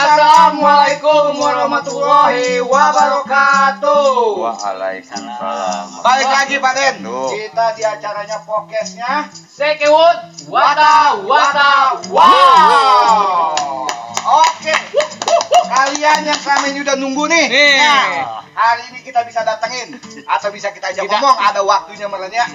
Assalamualaikum warahmatullahi wabarakatuh. Waalaikumsalam. Balik lagi Pak Den. Tuh. Kita di acaranya podcastnya Sekewut Wata Wow. Oke. Kalian yang selama ini udah nunggu nih. Nah, hari ini kita bisa datengin atau bisa kita ajak ngomong, ada waktunya melenya.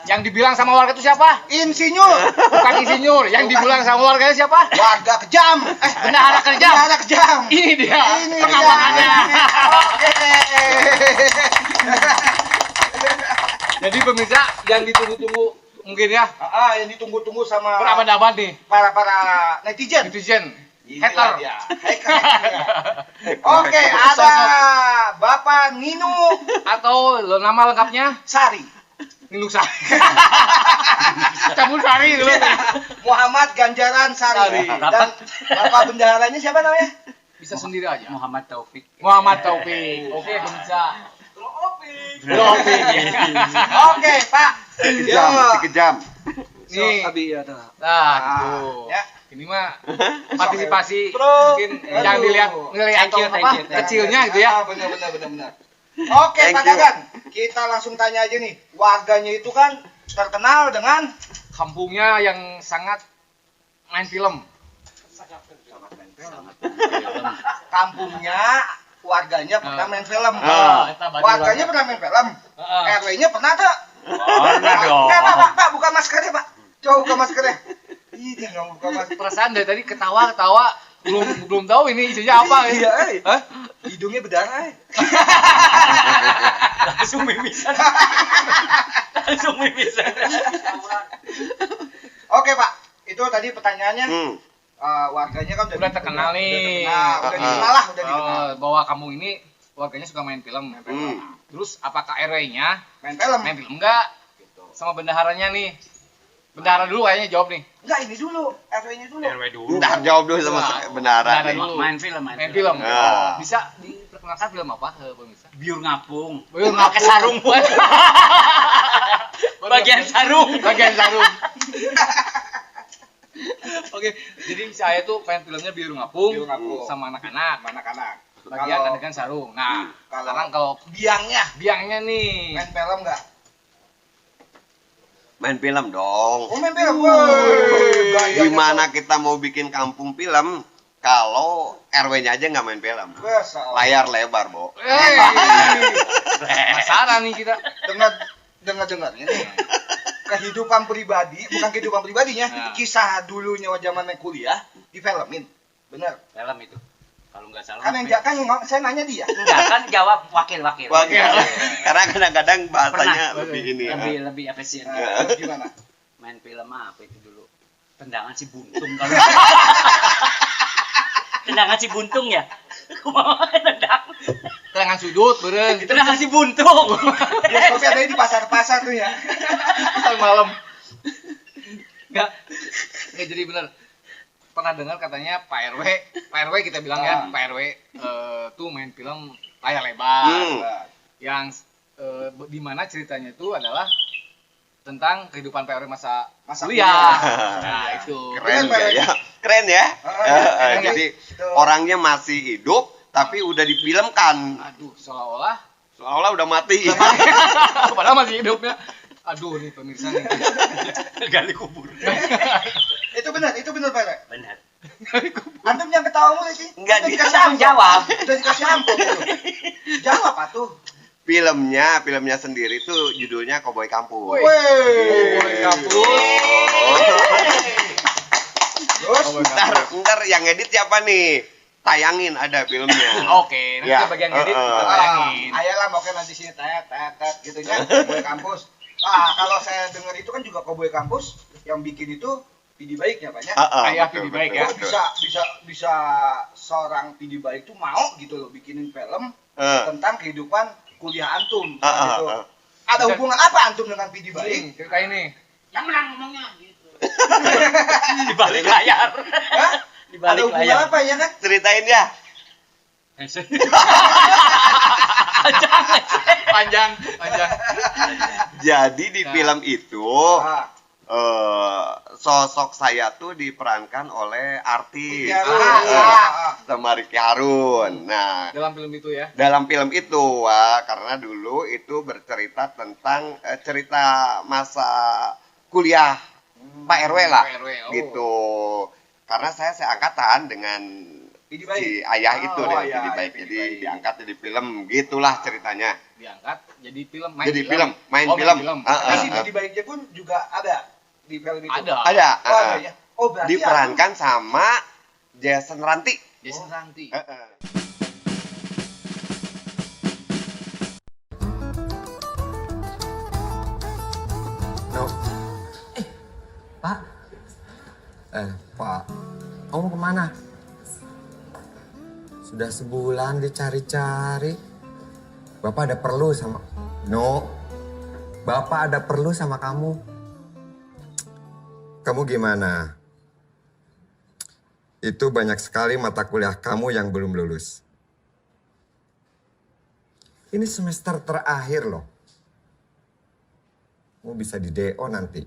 Yang dibilang sama warga itu siapa? Insinyur, Bukan insinyur. Yang dibilang sama warganya siapa? warga kejam. Bendahara kejam. Bendahara kejam. Ini dia. Ini pengamanannya. dia. Oke. Jadi pemirsa yang ditunggu-tunggu mungkin ya Yang ditunggu-tunggu sama berabad-abad nih para netizen. netizen. Inilah Hater. dia. Hater. Oke, ada Bapak Nino Atau lo nama lengkapnya Sari. Ninu Sari. Cabul Sari dulu. Muhammad Ganjaran Sari. Sari. Dan Bapak bendaharanya siapa namanya? Bisa sendiri aja. Muhammad Taufik. Muhammad Taufik. Oke, pemirsa. Oke, Pak. Dikejam. Nih. ya Nah, gitu. Ya. Ini mah partisipasi Bro. mungkin Aduh. yang dilihat Thank you, thank you. kecilnya gitu ya. Benar. Oke, Thank Pak you. Dagan. Kita langsung tanya aja nih. Warganya itu kan terkenal dengan Kampungnya yang sangat main film. kampungnya, warganya pernah main film. Eta baju Warganya warga. pernah main film. Heeh. RW-nya pernah tak? Pernah dong. Pak, buka maskernya, Pak. Coba buka maskernya. Ih, dia nggak buka masker. Perasaan dari tadi ketawa belum tahu ini isinya apa ya. Iya, Hah? hidungnya berdarah. Langsung mimisan. Langsung mimisan. Oke, Pak. Itu tadi pertanyaannya. Hmm. Warganya kan Udah terkenal nih. Udah dikenal lah, udah dikenal. Bahwa kampung ini warganya suka main film. Terus apakah RW-nya Main film. main film enggak? Sama bendaharanya nih. Bendahara dulu kayaknya jawab nih. Enggak, ini dulu. RW-nya dulu. RW dulu. Ntar jawab dulu sama Bendahara benaran. dulu. Main film, Main film. Ah. Bisa diperkenalkan film apa ke pemirsa? Biur ngapung. Biur Pakai sarung. Bagian sarung. Bagian sarung. Oke, jadi saya tuh pengen filmnya Biru Ngapung, Biru Ngapung. sama anak-anak. Anak-anak. Bagian Kalau adegan sarung. Nah, kalau- sekarang kalau biangnya biangnya nih. main film enggak? Main film dong. Oh, main film. Woi, gayanya Gimana kita mau bikin kampung film kalau RW-nya aja nggak main film? tuh. Layar lebar, Bo. Penasaran nih kita. Dengar ini kehidupan pribadi, bukan kehidupan pribadinya, Nah. kisah dulunya zaman kuliah difilmin. Bener. Film itu. Kalau nggak salah. Kan saya nanya dia. Enggak, kan jawab wakil. Karena kadang-kadang bahasanya Pernah. lebih ini. Lebih efisien. Terus gimana? Main film apa itu dulu? Tendangan si buntung kalau. Tendangan si buntung ya? Kumaha nendang? Terangan sudut, beren. Tendangan si buntung. Bioskopnya ada di pasar-pasar tuh ya. Pasar malam. Enggak. Nggak jadi bener. Pernah dengar katanya Pak RW kita bilang ya, Pak RW tuh main film layar lebar. Yang di mana ceritanya itu adalah tentang kehidupan Pak RW masa kuliah. Nah, itu. Keren ya? Keren ya? Keren ya? Jadi Itu. orangnya masih hidup tapi udah difilmkan. Aduh, seolah-olah Seolah udah mati. padahal masih hidupnya. Aduh nih pemirsa nih. Gali kubur. Itu benar Pak. Rek. Benar. Antum yang ketawa mulu sih. Enggak, Udah dia dikasih tanggung amplop. jawab. Udah dikasih amplop itu. Jawab atuh. filmnya sendiri tuh judulnya Cowboy Kampung. Woi. Cowboy Kampung. Terus Ntar yang edit siapa nih? Tayangin ada filmnya. Oke, nanti Ya. bagian edit kita Ah. tayangin. ayolah mau kan nanti sini tet gitu ya, Cowboy Kampus. Kalau saya dengar itu kan juga Cowboy Kampus yang bikin itu PD baiknya banyak. Ayah PD baik ya. Bisa seorang PD baik tuh mau gitu loh bikinin film Eh. tentang kehidupan kuliah antum Ah, gitu. ah, ah. Ada hubungan apa antum dengan PD baik? Nih, cerita ini. Yang menang ngomongnya gitu. Di balik layar. Hah? Di Ada balik hubungan layar. apa ya kan? Ceritain ya. Panjang. Jadi di film itu Ah, sosok saya tuh diperankan oleh artis Ricky Harun. sama Ricky Harun. Nah, Dalam film itu ya. dalam film itu, karena dulu itu bercerita tentang cerita masa kuliah Pak RW lah, Pak RW, oh. gitu. Karena saya seangkatan dengan Idi Baik. si ayah itu, Oh, dengan iya, Idi Baik. Idi Jadi Baik. diangkat jadi film, gitulah ceritanya. Diangkat jadi film, Jadi film, main Oh, film. Tapi si Idi Baiknya pun juga ada di film itu. Ada. Ada, Oh, ada ya. Oh, berarti diperankan sama Jason Ranti. Jason Ranti. No. Pak. Pak. Kamu mau kemana? Sudah sebulan dicari-cari. Bapak ada perlu sama... No. Bapak ada perlu sama kamu. Kamu gimana? Itu banyak sekali mata kuliah kamu yang belum lulus. Ini semester terakhir loh. Kamu bisa di DO nanti.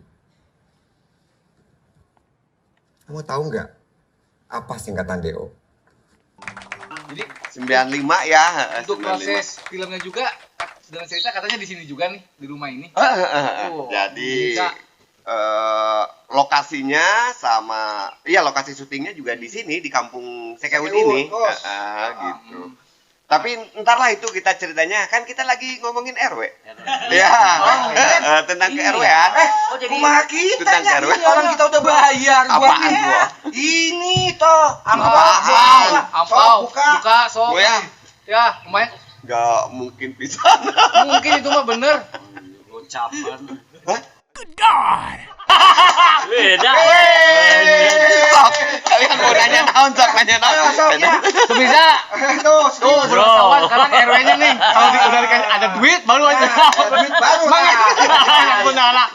Kamu tahu nggak apa singkatan DO? Jadi 95 ya. untuk 95. proses filmnya juga dengan cerita katanya di sini juga nih, di rumah ini. Oh, Jadi bisa. lokasinya sama, iya lokasi syutingnya juga di sini di kampung Sekewut Sekewut, ini. Bos. Gitu. Tapi ntar lah itu kita ceritanya, kan kita lagi ngomongin RW. Ya, tentang ke RW-an. Oh jadi Kumaha kita Tentang nya, RW. ini orang kita udah bayar buat Apaan ini. gua? Ini toh, Apaan? Ampau, buka. buka, sok. Gua ya? Ya, lumayan. Nggak mungkin bisa. Mungkin itu mah bener. gocapan. Hah? Beda. Sok, kalian mau nanya naon, sok nanya naon. Bisa. Tuh, Tuh, bro. belum tahuan sekarang RW-nya nih. Kalau udah dikasih ada duit baru aja. Duit baru. Semangat. lah. Benar lah.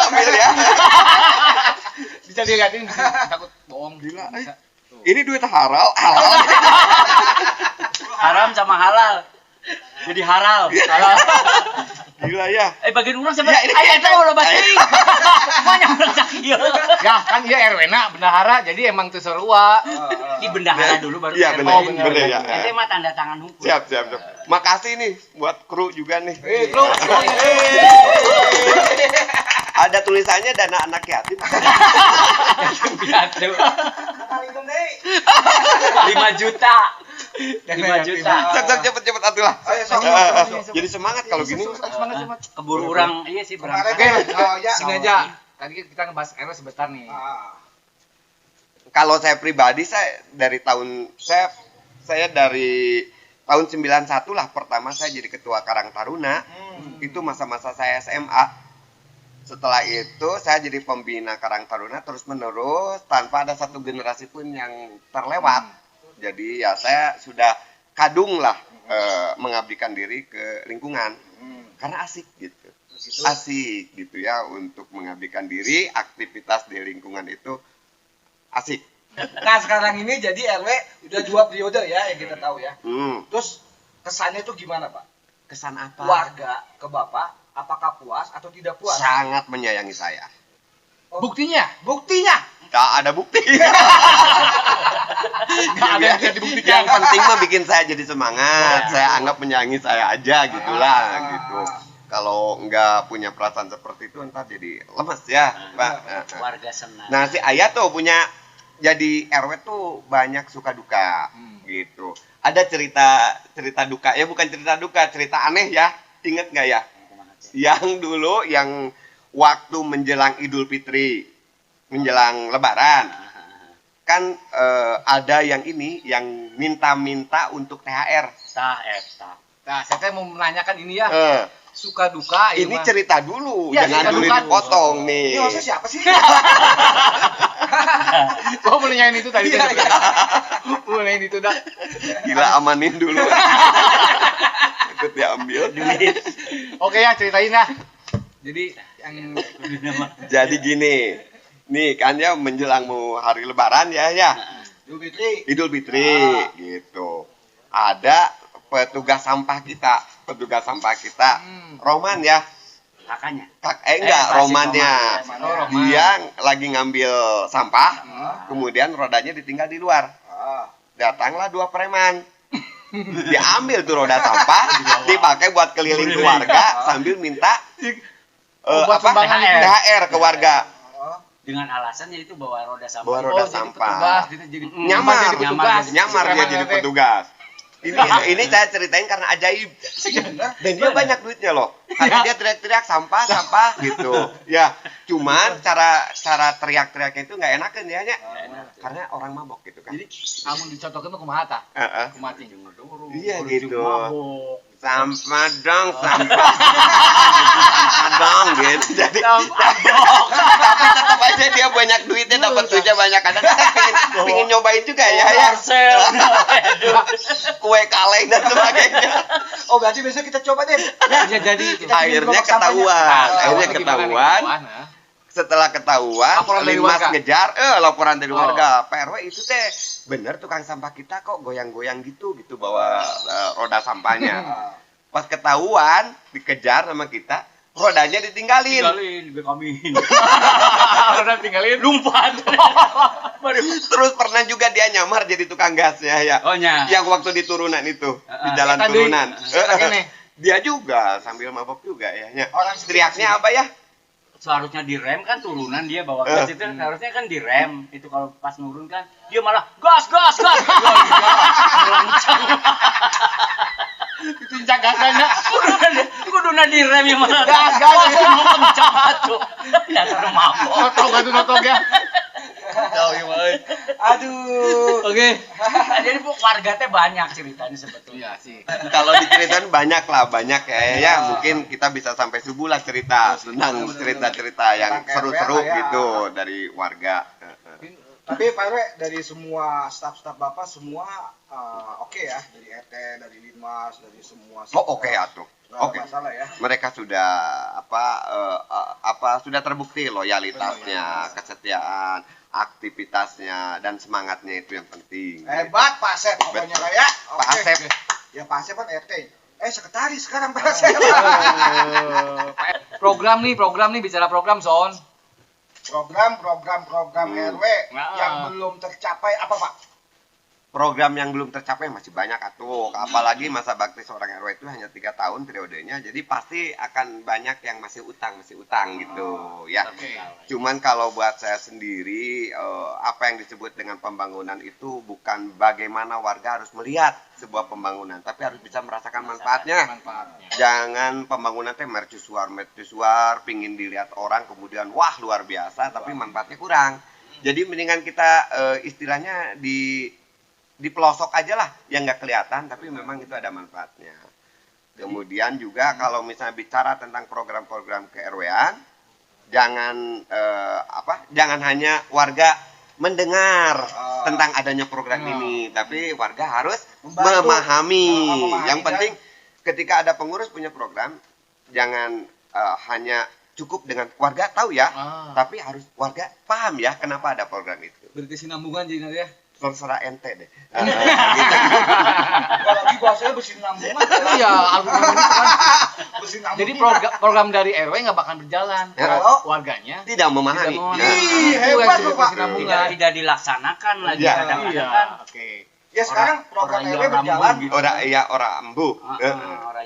Ambil ya. Bisa dilihatin, bisa takut bohong. Gila, Bisa. Ini duit halal. Haram sama halal. Jadi halal. Halal. Gila ya. Bagian orang siapa? Ya, ini- Ayo tahu lo batin. Banyak orang sakit. Ya kan dia RW-na bendahara jadi emang teu sarua. Di bendahara dulu baru. Iya, RW. bener, Oh, bener, bener ya. Itu mah tanda tangan hukum. Siap. Makasih nih buat kru juga nih. Bro, Ada tulisannya dana anak yatim. Piatu. 5 juta. 5 juta. Cek cepet atuh lah. Ayo, sok. Jadi semangat kalau gini. semangat. Keburu orang iya sih berangkat. Oke, Oh, ya. sini aja. Tadi kita ngebahas RW sebentar nih. Kalau saya pribadi saya dari tahun 91 lah pertama saya jadi ketua Karang Taruna. Itu masa-masa saya SMA. Setelah itu saya jadi pembina Karang Taruna terus menerus tanpa ada satu generasi pun yang terlewat. Jadi ya saya sudah kadung lah mengabdikan diri ke lingkungan karena asik gitu. Asik gitu ya untuk mengabdikan diri, aktivitas di lingkungan itu asik. Nah, sekarang ini jadi RW udah 2 periode ya yang kita tahu ya. Terus kesannya itu gimana, Pak? Kesan apa? Warga ke Bapak apakah puas atau tidak puas? Sangat menyayangi saya. Buktinya? Buktinya. Gak ada bukti. Nggak ada yang bisa dibuktikan. Yang penting mah bikin saya jadi semangat. Saya anggap menyayangi saya aja gitulah gitu. Kalau nggak punya perasaan seperti itu ntar jadi lemes ya, Pak. Warga senang. Nah si Ayah tuh punya jadi RW tuh banyak suka duka gitu. Ada cerita duka ya, bukan cerita duka, cerita aneh ya. Ingat nggak ya? Yang dulu yang waktu menjelang Idul Fitri, menjelang Lebaran, kan ada yang minta-minta untuk THR. Nah, saya mau menanyakan ini ya. Eh, Suka duka ini mah. cerita dulu, Ya, jangan cerita dulu duka. dipotong nih. Ini maksudnya siapa sih? Gua mau nanyain itu tadi. Iya, iya. Mau nanyain itu dah. Gila, amanin dulu. Ikut diambil. Oke ya, ceritain ya. Jadi yang Jadi gini, nih kan ya menjelang mau hari Lebaran ya. Idul Fitri. Idul Fitri gitu. Ada petugas sampah kita, Roman ya. Kakaknya. Enggak, Pasti Romannya. Roman. Rohman. Dia lagi ngambil sampah, kemudian rodanya ditinggal di luar. Datanglah 2 preman. Diambil tuh roda sampah, dipakai buat keliling keluarga sambil minta buat sumbangan THR ke warga. Dengan alasannya itu bawa roda sampah. Bawa roda jadi sampah. petugas, jadi Nyamar, jadi petugas. nyamar dia jadi petugas. Ini saya ceritain karena ajaib. Dan dia banyak duitnya loh. Karena dia teriak-teriak sampah gitu. Ya, cuman cara teriak-teriaknya itu nggak enakan ya nya. Karena orang mabok gitu kan. Jadi amun dicontohkan tuh kumaha tah? Heeh. Kumaha ting ngedoro. Iya gitu. Mabok. Sampah dong, sampah dong gitu. Jadi tapi tetap aja dia banyak duitnya, dapat duitnya banyak. Kadang kan pengen nyobain juga ya. Parcel. Kue kaleng dan sebagainya. Oh, berarti besok kita coba deh. Bisa jadi itu. Akhirnya ketahuan. Setelah ketahuan, Laporan dari Linmas warga. ngejar, laporan dari warga. Pak RW itu teh bener tukang sampah kita kok goyang-goyang gitu bawa roda sampahnya. Pas ketahuan, dikejar sama kita, rodanya ditinggalin. Gue kami. Udah tinggalin. Lumpat. Terus pernah juga dia nyamar jadi tukang gas ya. Oh, nya. Yang waktu di turunan itu, di jalan Tadi. turunan. Ini. Dia juga sambil mabok juga ya. Orang Teriaknya apa ya? Seharusnya direm kan turunan dia bawa gas itu harusnya kan direm. Itu kalau pas nurun kan dia malah gas. Melencang. Ditincak gasanya. Kuduna direm ya malah Gas. mau kencang atuh. Dasar mabok. Notog itu notog ya. Tahu ya, Boy. Aduh. Oke. Jadi bu warga teh banyak ceritanya sebetulnya. Iya sih. Kalau diceritain banyak ya. Mungkin kita bisa sampai subuh lah cerita tentang cerita-cerita yang Tentang seru-seru RW lah ya. gitu dari warga. Tapi Pak RW dari semua staf-staf Bapak semua oke ya, dari RT, dari Linmas, dari semua. Oh oke atuh. Nggak ada Oke. masalah ya. Mereka sudah sudah terbukti loyalitasnya, kesetiaan, aktivitasnya dan semangatnya itu yang penting. Hebat Pak Asep pokoknya Betul. lah ya. Pak Oke. Asep. Ya Pak Asep kan RT. Sekretaris sekarang Pak Asep. Program nih bicara program Son. program RW Nah. yang belum tercapai apa Pak? Program yang belum tercapai masih banyak atuh. Apalagi masa bakti seorang RW itu hanya 3 tahun periodenya. Jadi pasti akan banyak yang masih utang gitu ya. Oke. Cuman kalau buat saya sendiri apa yang disebut dengan pembangunan itu bukan bagaimana warga harus melihat sebuah pembangunan, tapi harus bisa merasakan manfaatnya. Jangan pembangunan teh mercusuar, pingin dilihat orang kemudian wah luar biasa tapi manfaatnya kurang. Jadi mendingan kita istilahnya di pelosok aja lah yang nggak kelihatan tapi memang itu ada manfaatnya. Kemudian juga kalau misalnya bicara tentang program-program ke-RW-an, jangan jangan hanya warga mendengar tentang adanya program ini, tapi warga harus memahami. Yang penting ketika ada pengurus punya program, jangan hanya cukup dengan warga tahu ya, tapi harus warga paham ya kenapa ada program itu. Berkesinambungan jadi nanti ya. Terserah ente deh. Apalagi bahasanya bersinambungan. Iya, algoritma itu kan. Bersinambungan. Jadi program dari RW nggak bakal berjalan Ya. kalau warganya Tidak memahami. tidak mau. Nah, Ih, Itu hebat yang jadi lu, Pak. berkesinambungan. Tidak dilaksanakan lagi Iya. kadang-kadang Iya. kan. Oke. Ya sekarang program Orang RW yang berjalan. rambut gitu. orang embu.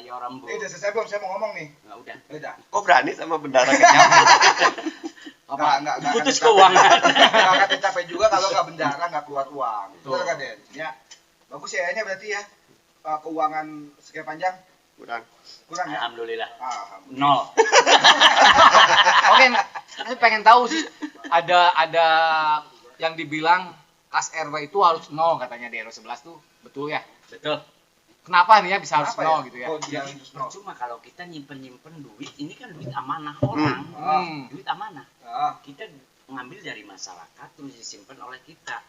Orang bu. Udah selesai belum? Saya mau ngomong nih. Nggak udah. Udah. Kok berani sama bendara kejam? Nggak Putus akan keuangan. Nggak akan tercapai juga kalau nggak bendara, nggak keluar uang. Betul kan, Den? Ya. Bagus ya, nya berarti ya. Keuangan sekian panjang Kurang. kurang ya? Alhamdulillah. Alhamdulillah. Nol. Oke, saya pengen tahu sih ada yang dibilang kas RW itu harus nol katanya di RW 11 tuh betul ya? Betul. Kenapa nih ya bisa harus Kenapa nol ya? gitu ya? Oh, dia Jadi harus nol. percuma kalau kita nyimpen duit, ini kan duit amanah orang. Duit amanah. Kita ngambil dari masyarakat terus disimpan oleh kita.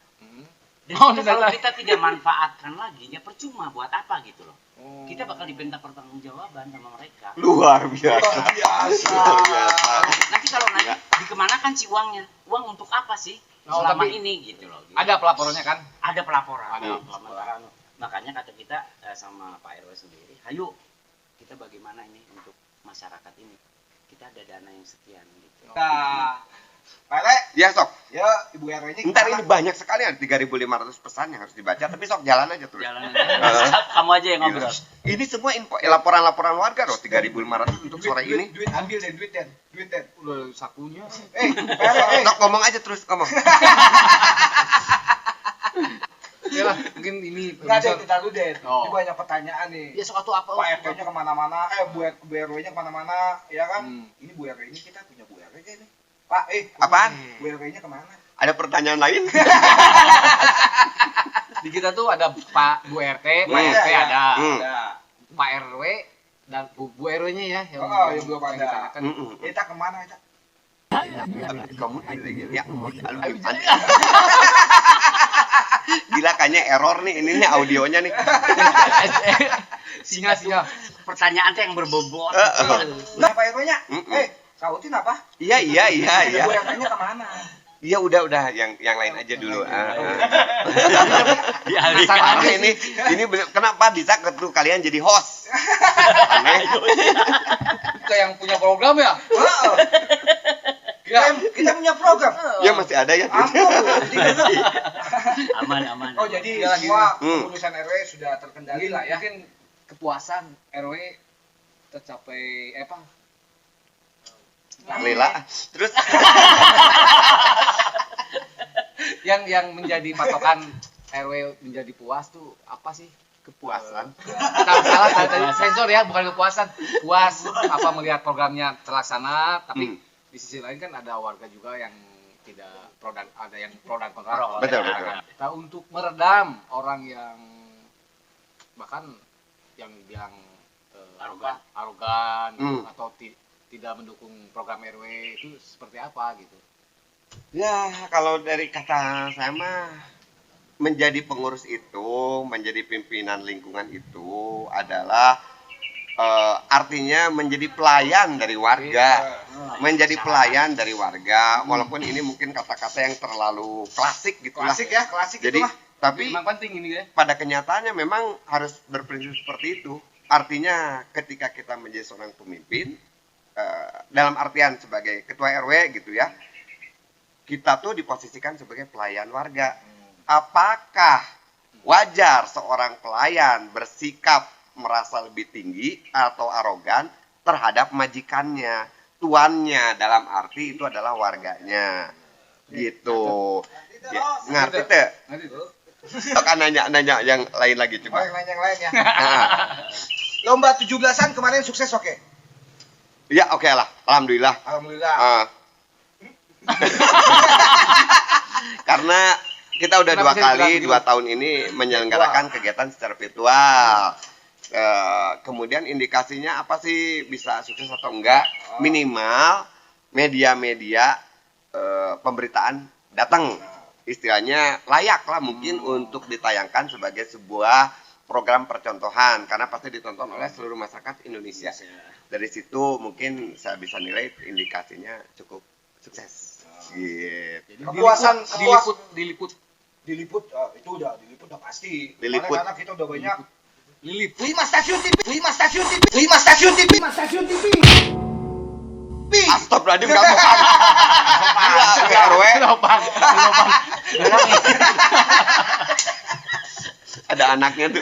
Dan Oh, kita, kalau kita tidak manfaatkan lagi, ya percuma buat apa gitu loh. Kita bakal diminta pertanggungjawaban sama mereka. Luar biasa. Luar biasa. Luar biasa. Nanti kalau nanti dikemanakan sih uangnya? Uang untuk apa sih? Oh, Selama tapi ini gitu loh. Ada pelaporannya kan? Ada pelaporan. Ada pelaporan. Makanya kata kita sama Pak RW sendiri, ayo kita bagaimana ini untuk masyarakat ini. Kita ada dana yang sekian gitu. Nah, Ya sok. Ya, Ibu RW-nya Ntar ini banyak sekali ada 3.500 pesan yang harus dibaca, tapi sok jalan aja terus. Jalan aja. Kamu aja yang ngobrol. Ini semua info laporan-laporan warga loh 3.500 untuk sore ini. Duit ambil deh, duit Den. Udah sakunya sih. Sok ngomong aja terus ngomong. Ya lah, mungkin ini Enggak Den, kita dulu Den. Oh. Ini banyak pertanyaan nih. Ya sok atuh apa? Pak RT-nya kemana-mana, Bu RW-nya kemana-mana, ya kan? Hmm. Ini Bu RW ini kita punya Bu RW ini. Pak, Apaan? Bu RW-nya kemana? Ada pertanyaan lain? Di kita tuh ada Pak Bu RT, Pak Iya, RT iya. ada. Ada. Pak RW dan Bu RW-nya ya yang belum ada. ditanyakan. Kita kemana kita? Kamu ya, gila kayaknya error nih ini nih audionya nih. Sinyal. Pertanyaan tuh yang berbobot. Nah, Pak RW-nya, Mm-mm. sautin apa? Iya. Bu RW-nya kemana? Iya udah yang lain aja dulu. Dialihkan. Ini kenapa bisa ketu kalian jadi host? Aneh. Kita yang punya program ya? Kita punya program. Ya masih ada ya. Aman. Oh, jadi Ya, semua Hmm. urusan RW sudah terkendali lah ya. Mungkin kepuasan RW tercapai apa? Lila. Terus Yang menjadi patokan RW menjadi puas tuh apa sih? kepuasan. Salah tadi sensor ya, bukan kepuasan. Puas apa melihat programnya terlaksana, tapi di sisi lain kan ada warga juga yang tidak pro dan ada yang pro dan kontra. Betul. Nah, untuk meredam orang yang bahkan yang bilang arogan atau tidak mendukung program RW itu seperti apa gitu. Ya, kalau dari kata saya mah menjadi pengurus itu, menjadi pimpinan lingkungan itu adalah artinya menjadi pelayan dari warga. Menjadi pelayan dari warga, walaupun ini mungkin kata-kata yang terlalu klasik gitu lah. Klasik Jadi, itu mah. tapi Memang penting ini ya. pada kenyataannya memang harus berprinsip seperti itu. Artinya ketika kita menjadi seorang pemimpin, dalam artian sebagai ketua RW gitu ya, kita tuh diposisikan sebagai pelayan warga. Apakah wajar seorang pelayan bersikap merasa lebih tinggi atau arogan terhadap majikannya, tuannya, dalam arti itu adalah warganya, gitu. Ya, ngerti tuh? Kan nanya yang lain lagi Oh, coba. yang lain ya. Nah, Lomba 17-an kemarin sukses oke? ya oke lah, alhamdulillah. Alhamdulillah. Karena kita udah Kenapa 2 bisa kali dibilang 2 tahun ini menyelenggarakan kegiatan secara virtual. Kemudian indikasinya apa sih bisa sukses atau enggak? Minimal media-media pemberitaan datang, istilahnya layak lah mungkin untuk ditayangkan sebagai sebuah program percontohan karena pasti ditonton oleh seluruh masyarakat Indonesia. Dari situ mungkin saya bisa nilai indikasinya cukup sukses. Gitu. Diliput Diliput itu udah pasti. Diliput. Karena kita udah banyak. Diliput. 5 stasiun TV. Astagfirullahaladzim kamu kan. Gila, RW. Lopang. Ada anaknya tuh.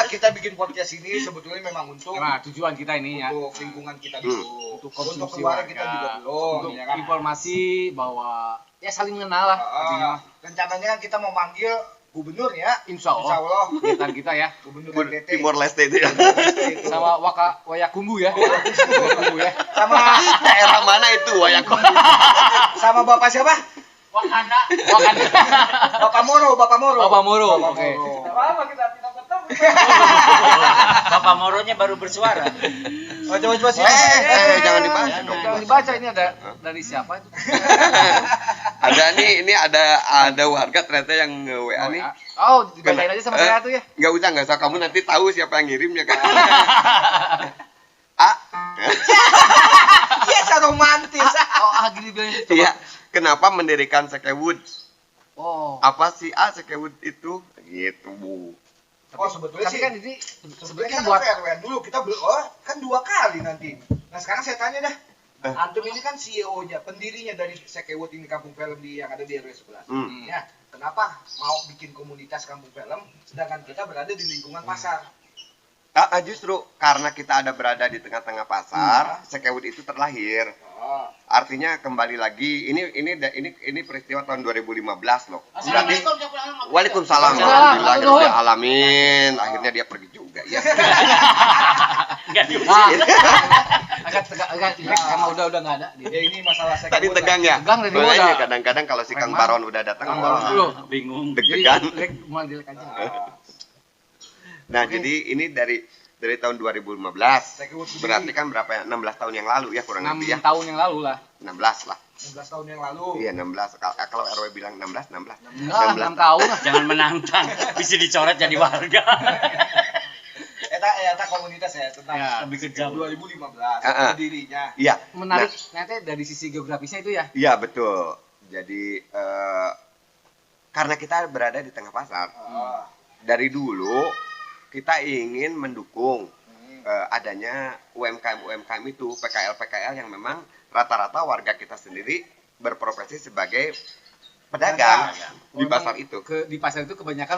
Kita bikin podcast ini sebetulnya memang untuk Nah, tujuan kita ini ya. untuk lingkungan kita dulu. Untuk Untuk konsumsi keluarga warga, kita juga belum, untuk ya kan? informasi bahwa ya saling mengenal lah artinya. Rencananya kan kita mau manggil gubernur ya. Insya Allah. Kegiatan kita ya. Gubernur NTT. Timor Leste itu ya. Sama Wayakumbu ya. Wayakumbu ya. Sama Daerah mana itu Wayako? sama Bapak siapa? Wakanda. Bapak Moro. Bapak Moro. Oke. Apa kita tidak ketemu? Bapak Moronya baru bersuara. Coba sih. Jangan dibahas dong. Jangan dibaca ini ada dari siapa itu? Ini ada warga ternyata yang WA nih. Oh, dibacain aja sama saya tuh ya. Nggak usah. Kamu nanti tahu siapa yang ngirimnya kan. Yes, romantis. Gini bilang. Iya. Kenapa mendirikan Sekewud? Oh. Apa sih Sekewud itu? Gitu, Bu. Oh, sebetulnya Tapi sih. kan ini Sebetulnya kan kan buat RW dulu kita kan 2 kali nanti. Nah, sekarang saya tanya dah. Antum ini kan CEO-nya, pendirinya dari Sekewut ini kampung film yang ada di RW 11. Ya, kenapa mau bikin komunitas kampung film sedangkan kita berada di lingkungan pasar? Justru karena kita ada berada di tengah-tengah pasar, Sekewut itu terlahir. Artinya kembali lagi ini peristiwa tahun 2015 loh. Berarti Waalaikumsalam. Alhamdulillah kita udah alamin. Akhirnya dia pergi juga ya. Enggak diusir. Agak sama udah nggak ada. Ya ini masalah Sekewut. Tadi tegang ya. Tegang dari Makanya udah. kadang-kadang kalau si Kang Baron udah datang Bingung. deg-degan. Mulai dilek aja. Nah, jadi ini dari tahun 2015. Berarti kan berapa ya? 16 tahun yang lalu ya kurang 6 lebih ya. tahun yang lalu lah. 16 lah. 16 tahun yang lalu. Iya, 16. Kalau RW bilang 16. Enggak, 6 tahun lah. Jangan menantang. Bisa dicoret jadi warga. Eta komunitas ya tentang Ya, lebih kejam. 2015 berdirinya. Iya. Menarik ternyata dari sisi geografisnya itu ya. Iya, betul. Jadi karena kita berada di tengah pasar. Dari dulu kita ingin mendukung adanya UMKM itu, PKL yang memang rata-rata warga kita sendiri berprofesi sebagai pedagang di pasar itu. Di pasar itu kebanyakan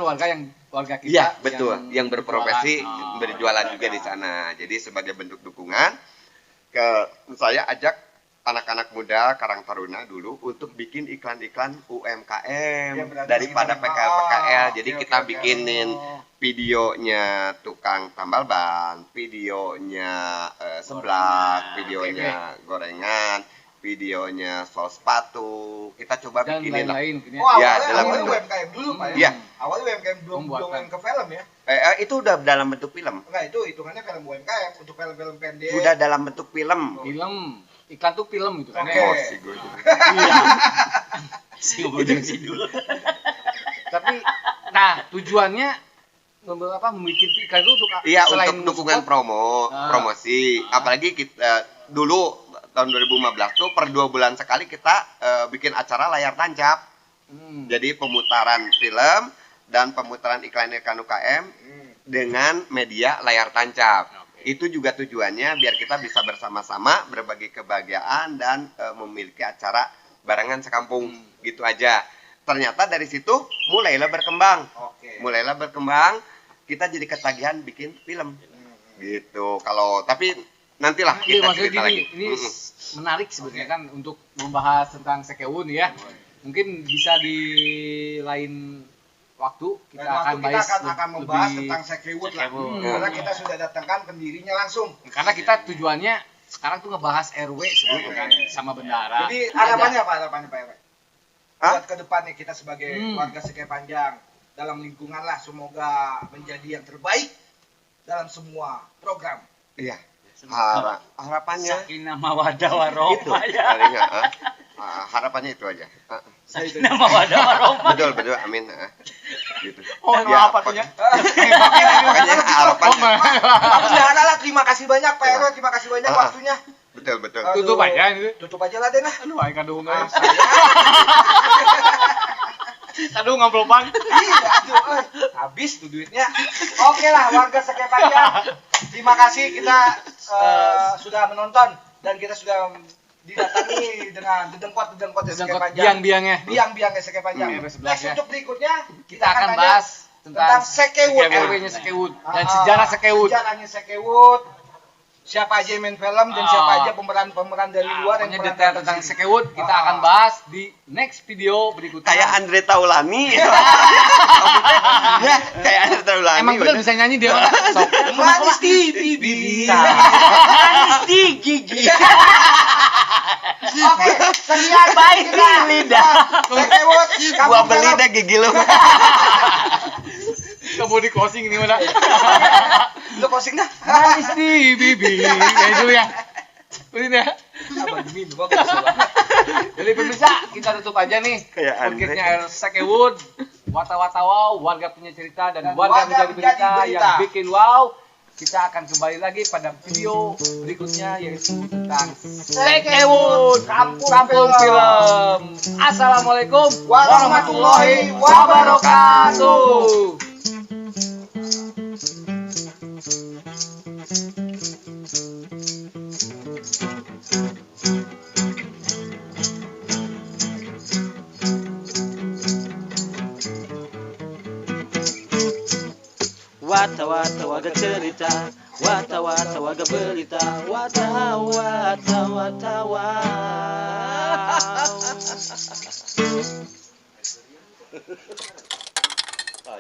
warga kita. Iya, betul. Yang berprofesi berjualan juga di sana. Jadi sebagai bentuk dukungan saya ajak anak-anak muda Karang Taruna dulu untuk bikin iklan-iklan UMKM daripada PKL. Jadi kita bikinin videonya tukang tambal ban, videonya seblak, videonya gorengan, videonya sol sepatu. Kita coba dan bikinin lah. lain-lain. Ya, dalam awalnya bentuk UMKM dulu Pak ya. Iya. Awalnya UMKM belum dongeng ke film ya. Itu udah dalam bentuk film. Enggak, itu hitungannya film UMKM untuk film-film pendek. Udah dalam bentuk film. Iklan tuh film gitu kan. Oke. Emosi gue juga. Si Ubudeng Sidul. Tapi nah, tujuannya membuat iklan itu untuk Iya, selain untuk dukungan support, promosi. Apalagi kita dulu tahun 2015 tuh per 2 bulan sekali kita bikin acara layar tancap. Jadi pemutaran film dan pemutaran iklan-iklan UKM dengan media layar tancap. Itu juga tujuannya biar kita bisa bersama-sama berbagi kebahagiaan dan memiliki acara barengan sekampung gitu aja. Ternyata dari situ mulailah berkembang. Mulailah berkembang, kita jadi ketagihan bikin film. Gitu. Tapi nantilah kita cerita lagi. Ini menarik sebenarnya kan untuk membahas tentang Sekewun ya. Mungkin bisa di lain waktu kita akan membahas tentang Sekewut lah. Karena kita sudah datangkan pendirinya langsung. Karena kita tujuannya sekarang tuh ngebahas RW sebetulnya kan sama bendara. Jadi harapannya Pak RW? Buat ke depannya kita sebagai warga Sekei Panjang dalam lingkungan lah, semoga menjadi yang terbaik dalam semua program. Iya. Harapannya Sakinah mawaddah itu warahmah ya. paling harapannya itu aja. Sakinah mawaddah warahmah. Betul, amin. Gitu. Apa artinya? Pokoknya harapannya. Mudah-mudahan lah, terima kasih banyak Pak RW, terima kasih banyak waktunya. Betul. Tutup aja ini. Tutup aja lah Den lah. Aduh, aing kadung guys. Aduh, ngamplopan. Iya, aduh, habis tuh duitnya. Oke lah, warga Sekei Panjang. Terima kasih kita sudah menonton dan kita sudah didatangi dengan dedengkot Sekei Panjang. Biang-biangnya Sekei Panjang. Next untuk berikutnya Kita akan bahas tentang Sekewut. RW-nya Sekewut dan sejarah Sekewut. Sejarahnya Sekewut. Siapa aja yang main film dan siapa aja pemeran-pemeran dari luar yang Pokoknya pernah detail tentang Sekewut kita akan bahas di next video berikutnya. Kayak Andre Taulani. Kayak Andre Taulani. Emang bener bisa nyanyi dia mana? Sok. Manis di bibir. Manis di gigi. Oke, sekian baik di lidah. Sekewut. Gua beli deh gigi lu. Kamu di closing ini mana? Lu closing dah. Manis di bibir. Kayak dulu ya. Ini ya. Jadi pemirsa, kita tutup aja nih Kayak podcastnya Sekewut. Wata-wata wow, warga punya cerita dan warga menjadi berita yang bikin wow. Kita akan kembali lagi pada video berikutnya yaitu tentang Sekewut, kampung film. Assalamualaikum warahmatullahi wabarakatuh. wata wata waga cerita, wata wata waga berita, wata wata wata wata.